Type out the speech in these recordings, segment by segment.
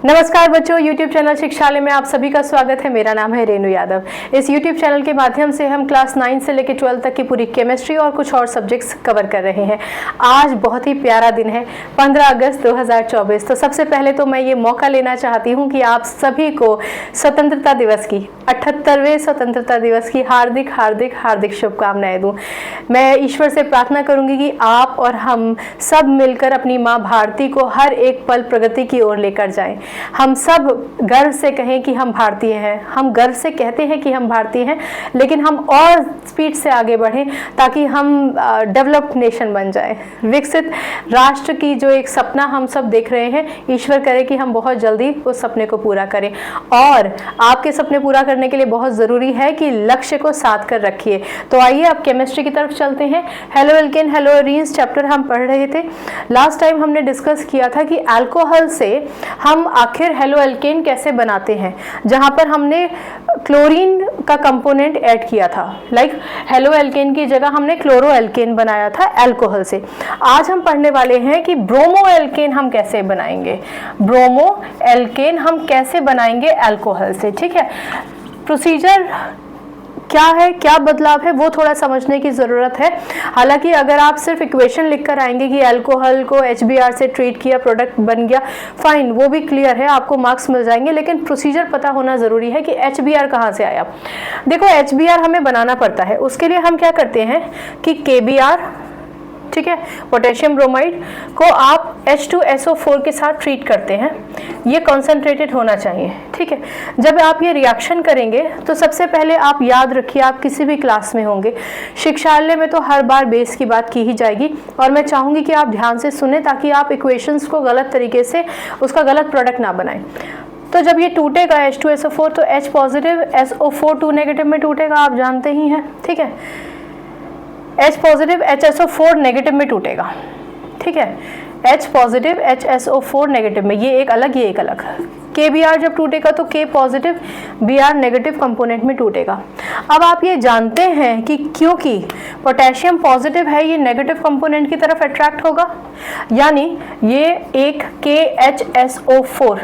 नमस्कार बच्चों, YouTube channel शिक्षालय में आप सभी का स्वागत है। मेरा नाम है रेणु यादव। इस YouTube चैनल के माध्यम से हम क्लास 9 से लेकर 12 तक की पूरी केमिस्ट्री और कुछ और सब्जेक्ट्स कवर कर रहे हैं। आज बहुत ही प्यारा दिन है, 15 अगस्त 2024। तो सबसे पहले तो मैं ये मौका लेना चाहती हूँ कि आप सभी को स्वतंत्रता दिवस की 78वें स्वतंत्रता दिवस की हार्दिक हार्दिक हार्दिक शुभकामनाएं दूँ। मैं ईश्वर से प्रार्थना करूँगी कि आप और हम सब मिलकर अपनी माँ भारती को हर एक पल प्रगति की ओर लेकर जाएं। हम सब गर्व से कहें कि हम भारतीय हैं, हम गर्व से कहते हैं कि हम भारतीय हैं, लेकिन हम और स्पीड से आगे बढ़ें ताकि हम डेवलप्ड नेशन बन जाए। विकसित राष्ट्र की जो एक सपना हम सब देख रहे हैं, ईश्वर करे कि हम बहुत जल्दी उस सपने को पूरा करें। और आपके सपने पूरा करने के लिए बहुत ज़रूरी है कि लक्ष्य को साथ कर रखिए। तो आइए अब केमिस्ट्री की तरफ चलते हैं। Halo alkane hello arenes chapter हम पढ़ रहे थे। लास्ट टाइम हमने डिस्कस किया था कि अल्कोहल से हम आखिर हेलो एल्केन कैसे बनाते हैं, जहां पर हमने क्लोरीन का कंपोनेंट ऐड किया था। लाइक हेलो एल्केन की जगह हमने क्लोरो एल्केन बनाया था अल्कोहल से। आज हम पढ़ने वाले हैं कि ब्रोमो एल्केन हम कैसे बनाएंगे, ब्रोमो एल्केन हम कैसे बनाएंगे अल्कोहल से। ठीक है, प्रोसीजर क्या है, क्या बदलाव है, वो थोड़ा समझने की ज़रूरत है। हालांकि अगर आप सिर्फ इक्वेशन लिख कर आएंगे कि अल्कोहल को HBr से ट्रीट किया, प्रोडक्ट बन गया, फाइन, वो भी क्लियर है, आपको मार्क्स मिल जाएंगे, लेकिन प्रोसीजर पता होना ज़रूरी है कि HBr कहाँ से आया। देखो, HBr हमें बनाना पड़ता है। उसके लिए हम क्या करते हैं कि KBr, ठीक है, पोटेशियम ब्रोमाइड को आप H2SO4 के साथ ट्रीट करते हैं। ये कॉन्सेंट्रेटेड होना चाहिए। ठीक है, जब आप ये रिएक्शन करेंगे तो सबसे पहले आप याद रखिए, आप किसी भी क्लास में होंगे, शिक्षालय में तो हर बार बेस की बात की ही जाएगी, और मैं चाहूँगी कि आप ध्यान से सुने ताकि आप इक्वेशंस को गलत तरीके से उसका गलत प्रोडक्ट ना बनाएं। तो जब ये टूटेगा H2SO4 तो H पॉजिटिव SO4 2 नेगेटिव में टूटेगा, आप जानते ही हैं। ठीक है, H पॉजिटिव HSO4 नेगेटिव में टूटेगा। ठीक है, H पॉजिटिव HSO4 नेगेटिव में, ये एक अलग, ये एक अलग। KBr जब टूटेगा तो K positive Br negative component में टूटेगा। अब आप ये जानते हैं कि क्योंकि पोटेशियम पॉजिटिव है, ये नेगेटिव कंपोनेंट की तरफ अट्रैक्ट होगा, यानी ये एक KHSO4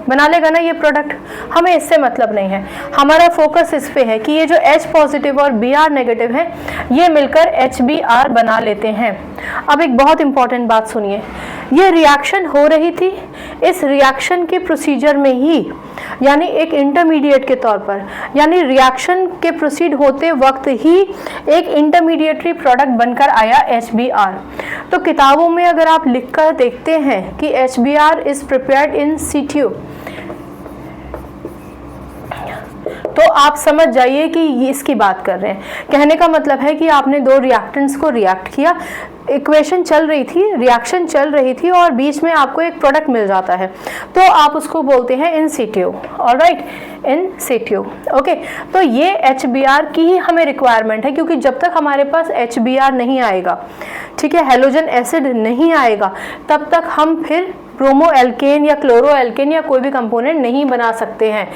बना लेगा ना ये प्रोडक्ट। हमें इससे मतलब नहीं है, हमारा फोकस इस पे है कि ये जो H पॉजिटिव और Br नेगेटिव है, ये मिलकर HBr बना लेते हैं। अब एक बहुत इंपॉर्टेंट बात सुनिए, ये रिएक्शन हो रही थी, इस रिएक्शन के प्रोसीजर में ही, यानी एक इंटरमीडिएट के तौर पर, यानी रिएक्शन के प्रोसीड होते वक्त ही एक इंटरमीडिएटरी प्रोडक्ट बनकर आया HBr। तो किताबों में अगर आप लिखकर देखते हैं कि HBr is prepared in situ, तो आप समझ जाइए कि ये इसकी बात कर रहे हैं। कहने का मतलब है कि आपने दो रिएक्टेंट्स को रिएक्ट किया, इक्वेशन चल रही थी, रिएक्शन चल रही थी, और बीच में आपको एक प्रोडक्ट मिल जाता है, तो आप उसको बोलते हैं इन situ। ऑलराइट, इन situ। ओके, तो ये HBr की ही हमें रिक्वायरमेंट है, क्योंकि जब तक हमारे पास HBr नहीं आएगा, ठीक है, हेलोजन एसिड नहीं आएगा, तब तक हम फिर ब्रोमो एल्केन या क्लोरो एल्केन या कोई भी कंपोनेंट नहीं बना सकते हैं।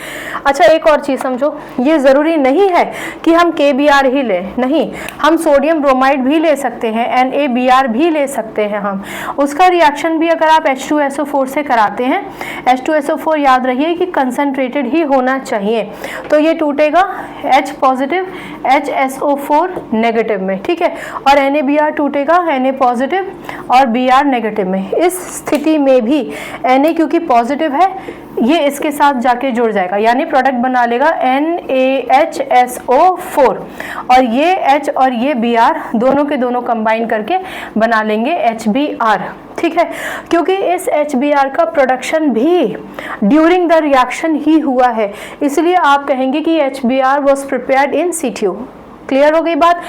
अच्छा, एक और चीज़ समझो, ये ज़रूरी नहीं है कि हम KBr ही लें, नहीं, हम सोडियम ब्रोमाइड भी ले सकते हैं, NaBr भी ले सकते हैं। हम उसका रिएक्शन भी अगर आप H2SO4 से कराते हैं, H2SO4 याद रहिए कि कंसनट्रेटेड ही होना चाहिए, तो ये टूटेगा H पॉजिटिव HSO4 नेगेटिव में। ठीक है, और NaBr टूटेगा Na पॉजिटिव और Br नेगेटिव में। इस स्थिति में भी Na क्योंकि पॉजिटिव है, ये इसके साथ जाके जुड़ जाएगा, यानी प्रोडक्ट बना लेगा NaHSO4, और ये H और ये Br दोनों के दोनों कंबाइन करके बना लेंगे HBr। ठीक है, क्योंकि इस HBr का प्रोडक्शन भी ड्यूरिंग द रिएक्शन ही हुआ है, इसलिए आप कहेंगे कि HBr was prepared in situ। Clear हो गई बात।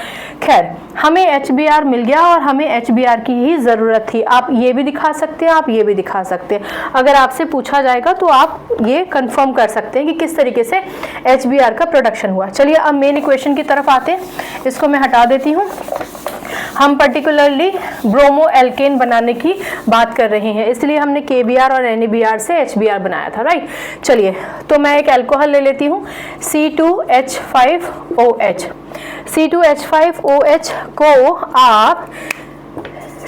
खैर, हमें HBr मिल गया और हमें HBr की ही ज़रूरत थी। आप ये भी दिखा सकते हैं, आप ये भी दिखा सकते हैं। अगर आपसे पूछा जाएगा तो आप ये कंफर्म कर सकते हैं कि किस तरीके से HBr का प्रोडक्शन हुआ। चलिए अब मेन इक्वेशन की तरफ आते हैं, इसको मैं हटा देती हूँ। हम पर्टिकुलरली ब्रोमो एल्केन बनाने की बात कर रहे हैं, इसलिए हमने KBr और NaBr से HBr बनाया था, राइट। चलिए, तो मैं एक अल्कोहल ले लेती हूँ, C2H5OH। C2H5OH को आप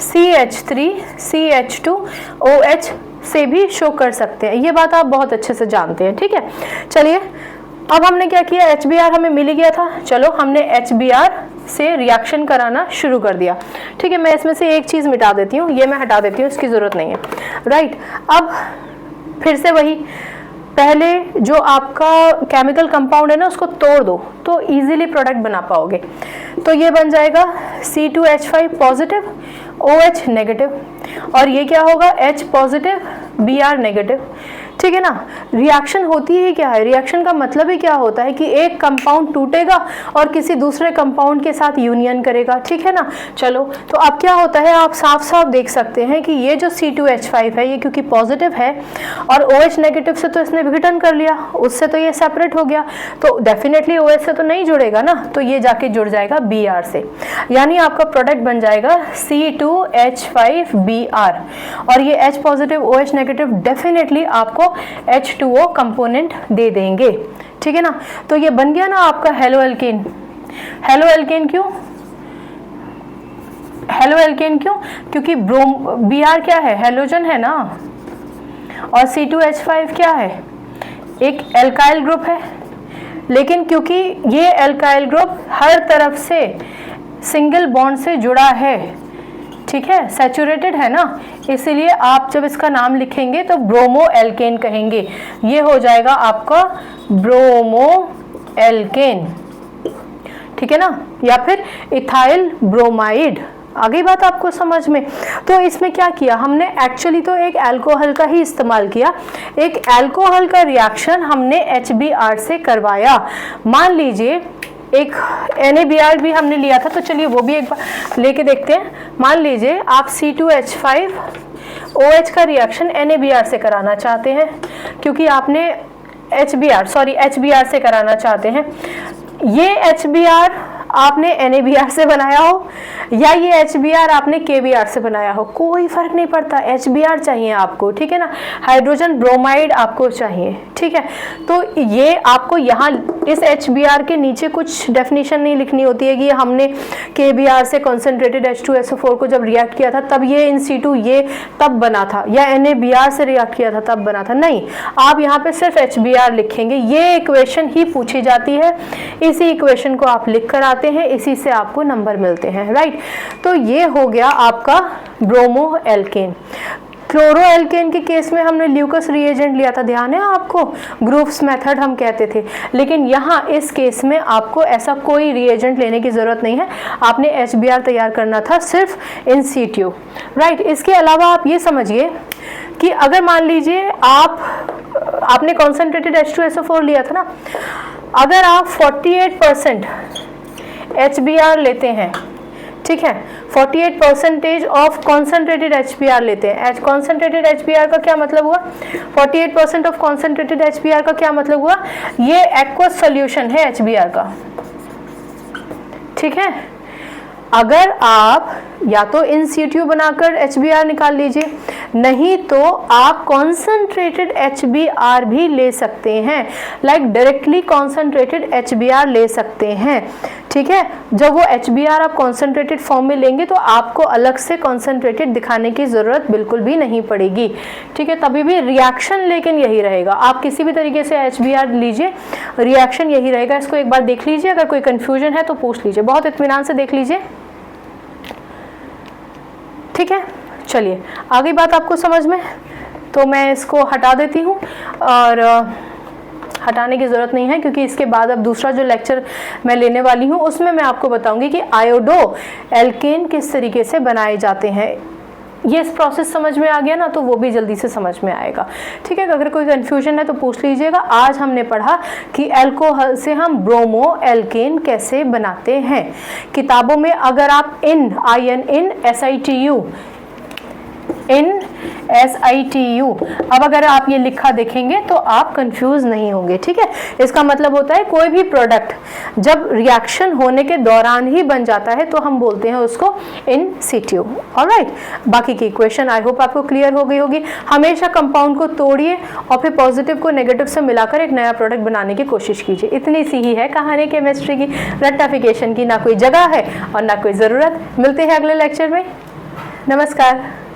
CH3CH2OH से भी शो कर सकते हैं, ये बात आप बहुत अच्छे से जानते हैं। ठीक है, चलिए अब हमने क्या किया, HBr हमें मिल गया था, चलो हमने HBr से रिएक्शन कराना शुरू कर दिया। ठीक है, मैं इसमें से एक चीज़ मिटा देती हूँ, ये मैं हटा देती हूँ, इसकी ज़रूरत नहीं है। राइट, अब फिर से वही, पहले जो आपका केमिकल कंपाउंड है ना उसको तोड़ दो तो इजीली प्रोडक्ट बना पाओगे। तो ये बन जाएगा C2H5 पॉजिटिव OH नेगेटिव, और ये क्या होगा H पॉजिटिव Br नेगेटिव। ठीक है ना, रिएक्शन होती है क्या है, रिएक्शन का मतलब ही क्या होता है कि एक कंपाउंड टूटेगा और किसी दूसरे कंपाउंड के साथ यूनियन करेगा। ठीक है ना, चलो तो अब क्या होता है, आप साफ साफ देख सकते हैं कि ये जो C2H5 है ये क्योंकि पॉजिटिव है और OH नेगेटिव से तो इसने विघटन कर लिया, उससे तो ये सेपरेट हो गया, तो डेफिनेटली OH से तो नहीं जुड़ेगा ना, तो ये जाके जुड़ जाएगा Br से, यानी आपका प्रोडक्ट बन जाएगा C2H5Br, और ये H positive OH negative definitely आपको H2O कंपोनेंट दे देंगे। ठीक है ना, तो ये बन गया ना आपका हेलो एल्केन। हेलो एल्केन क्यों, हेलो एल्केन क्यों, क्योंकि Br क्या है, हेलोजन है ना, और C2H5 क्या है, एक एल्काइल ग्रुप है, लेकिन क्योंकि ये एल्काइल ग्रुप हर तरफ से सिंगल बॉन्ड से जुड़ा है, ठीक है, सैचुरेटेड है ना, इसीलिए आप जब इसका नाम लिखेंगे तो ब्रोमो एल्केन कहेंगे, ये हो जाएगा आपका ब्रोमो एल्केन। ठीक है ना, या फिर इथाइल ब्रोमाइड। आ गई बात आपको समझ में। तो इसमें क्या किया हमने, एक्चुअली तो एक अल्कोहल का ही इस्तेमाल किया, एक अल्कोहल का रिएक्शन हमने HBr से करवाया। मान लीजिए एक NaBr भी हमने लिया था, तो चलिए वो भी एक बार लेके देखते हैं। मान लीजिए आप C2H5OH का रिएक्शन NaBr से कराना चाहते हैं, क्योंकि आपने HBr से कराना चाहते हैं। ये HBr आपने NaBr से बनाया हो या ये HBr आपने KBr से बनाया हो, कोई फर्क नहीं पड़ता, HBr चाहिए आपको। ठीक है ना, हाइड्रोजन ब्रोमाइड आपको चाहिए। ठीक है, तो ये आपको यहाँ इस HBr के नीचे कुछ डेफिनेशन नहीं लिखनी होती है कि हमने KBr से कॉन्सेंट्रेटेड H2SO4 को जब रिएक्ट किया था तब ये इन situ ये तब बना था, या NaBr से रिएक्ट किया था तब बना था, नहीं, आप यहाँ पे सिर्फ HBr लिखेंगे। ये इक्वेशन ही पूछी जाती है, इसी इक्वेशन को आप लिख कर आते हैं, इसी से आपको नंबर मिलते हैं। राइट, तो ये हो गया आपका ब्रोमो एल्केन। क्लोरो एल्केन के केस में हमने ल्यूकस रिएजेंट लिया था, ध्यान है आपको, ग्रुप्स मेथड हम कहते थे, लेकिन यहाँ इस केस में आपको ऐसा कोई रिएजेंट लेने की ज़रूरत नहीं है, आपने HBr तैयार करना था सिर्फ इन situ। राइट, इसके अलावा आप ये समझिए कि अगर मान लीजिए आपने कॉन्सेंट्रेटेड H2SO4 लिया था ना, अगर आप 48% HBr लेते हैं, ठीक है, 48% ऑफ कॉन्सेंट्रेटेड HBr लेते हैं। कॉन्सेंट्रेटेड HBr का क्या मतलब हुआ, 48% ऑफ कॉन्सेंट्रेटेड HBr का क्या मतलब हुआ, ये एक्वस सॉल्यूशन है HBr का। ठीक है, अगर आप या तो इन situ बनाकर HBr निकाल लीजिए, नहीं तो आप कॉन्सेंट्रेटेड HBr भी ले सकते हैं, लाइक डायरेक्टली कॉन्सेंट्रेटेड HBr ले सकते हैं। ठीक है, जब वो HBr आप कॉन्सेंट्रेटेड फॉर्म में लेंगे तो आपको अलग से कॉन्सेंट्रेटेड दिखाने की ज़रूरत बिल्कुल भी नहीं पड़ेगी। ठीक है, तभी भी रिएक्शन लेकिन यही रहेगा, आप किसी भी तरीके से HBr लीजिए, रिएक्शन यही रहेगा। इसको एक बार देख लीजिए, अगर कोई कन्फ्यूजन है तो पूछ लीजिए, बहुत इत्मीनान से देख लीजिए। ठीक है, चलिए आगे बात आपको समझ में, तो मैं इसको हटा देती हूँ, और हटाने की ज़रूरत नहीं है क्योंकि इसके बाद अब दूसरा जो लेक्चर मैं लेने वाली हूँ उसमें मैं आपको बताऊंगी कि आयोडो एल्केन किस तरीके से बनाए जाते हैं। ये इस प्रोसेस समझ में आ गया ना, तो वो भी जल्दी से समझ में आएगा। ठीक है, अगर कोई कन्फ्यूजन है तो पूछ लीजिएगा। आज हमने पढ़ा कि अल्कोहल से हम ब्रोमो एल्केन कैसे बनाते हैं। किताबों में अगर आप इन SITU अब अगर आप ये लिखा देखेंगे तो आप कंफ्यूज नहीं होंगे। ठीक है, इसका मतलब होता है कोई भी प्रोडक्ट जब रिएक्शन होने के दौरान ही बन जाता है तो हम बोलते हैं उसको इन situ। ऑलराइट, बाकी की इक्वेशन आई होप आपको क्लियर हो गई होगी। हमेशा कंपाउंड को तोड़िए और फिर पॉजिटिव को नेगेटिव से मिलाकर एक नया प्रोडक्ट बनाने की कोशिश कीजिए। इतनी सी ही है कहानी केमिस्ट्री की, रट्टाफिकेशन की ना कोई जगह है और ना कोई ज़रूरत। मिलते हैं अगले लेक्चर में, नमस्कार।